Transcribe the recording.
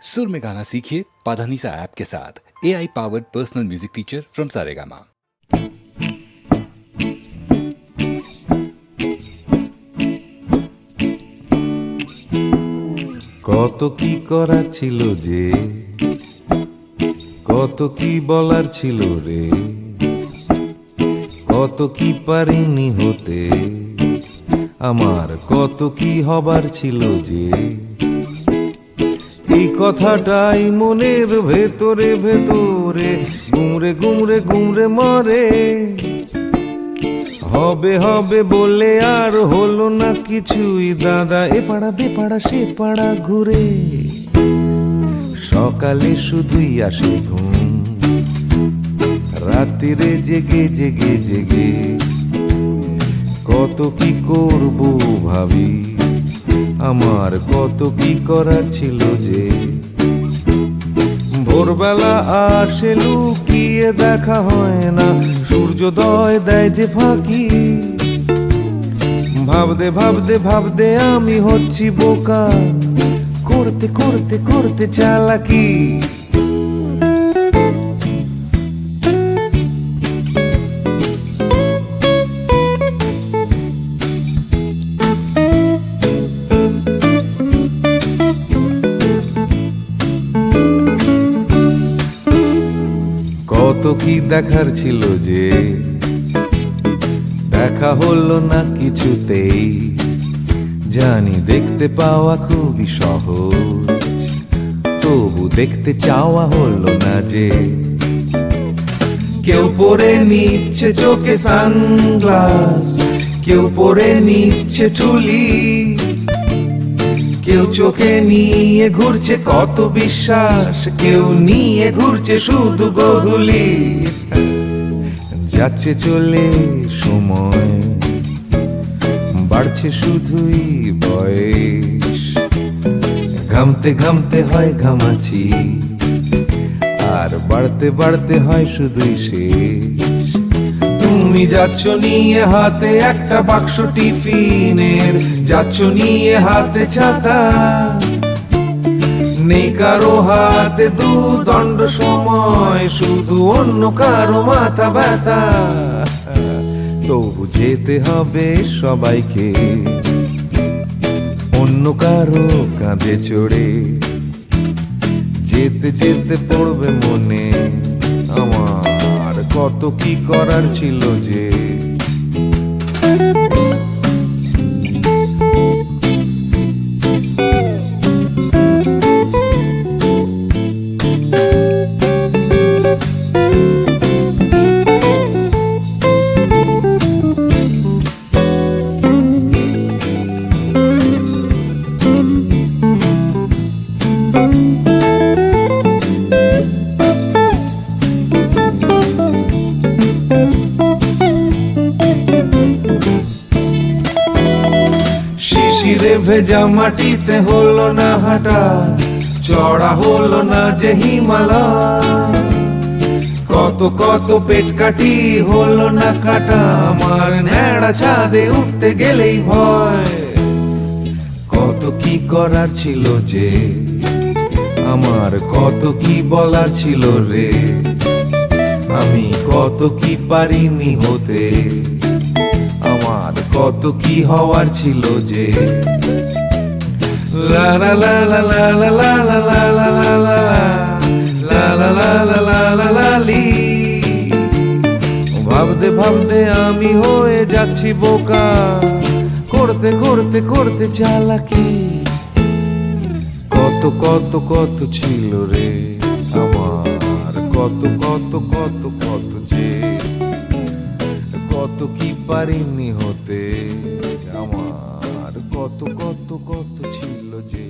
सुर में गाना सीखिए पाधानीसा ऐप के साथ। AI powered personal music teacher from Saregama. কত কি করার ছিল যে, কত কি বলার ছিল রে, কত কি পারিনি হতে, আমার কত কি হবার ছিল যে। এই কথাটাই মনের ভেতরে ভেতরে গুমরে গুমরে গুমরে মরে। হবে হবে বলে আর হলো না কিছুই দাদা, এ পাড়া বেপাড়া সে পাড়া ঘুরে। সকালে শুধুই আসে ঘুম, রাত্রিরে জেগে জেগে জেগে কত কি করব ভাবি, আমার কত কি করার ছিল যে। ভোরবেলা আসে লুকিয়ে দেখা হয় না, সূর্যোদয় দেয় যে ফাঁকি। ভাবতে ভাবতে ভাবতে আমি হচ্ছি বোকা, করতে করতে করতে চালাকি। কত কি দেখার ছিল যে, দেখা হলো না কিছুতেই। জানি দেখতে পাওয়া খুবই সহজ, তবু দেখতে চাওয়া হলো না যে। কেউ পরে নিচ্ছে চোখে সানগ্লাস, কেউ পরে নিচ্ছে ঠুলি, কেউ চোখে নিয়ে ঘুরছে কত বিশ্বাস, কেউ নিয়ে ঘুরছে শুধু গোধূলি। যাচ্ছে চলে সময়, বাড়ছে শুধুই বয়স। ঘামতে ঘামতে হয় ঘামাচি, আর বাড়তে বাড়তে হয় শুধুই শেষ। তুমি যাচ্ছ নিয়ে হাতে একটা বাক্স টিফিনের, যাচ্ছ নিয়ে হাতে ছাতা, নেই কারো হাতে দুদণ্ড সময়, শুধু অন্য কারো মাথা ব্যথা। তবু যেতে হবে সবাইকে অন্য কারো কাঁধে চড়ে। যেতে যেতে পড়বে মনে আমার কত কি করার ছিল যে। শিশিরে ভেজা মাটিতে হলো না হাঁটা, চড়া হলো না যে হিমালয়। কত কত পেট কাটি হলো না কাটা, আমার ন্যাড়া ছাদে উঠতে গেলেই ভয়। কত কি করার ছিল যে, আমার কত কি বলার ছিল রে, আমি কত কি পারিনি হতে, আমার কত কি হওয়ার ছিল যে। লা লা লা লা লা লা লা লা লা লা লা লা লা লা লা লা লা লা লি। ভাবতে ভাবতে আমি হয়ে যাচ্ছি বোকা, করতে করতে করতে চালাকি। কত কত কত ছিল রে আমার, কত কত কত কত যে। কত কি পারিনি হতে, আমার কত কত কত ছিল যে।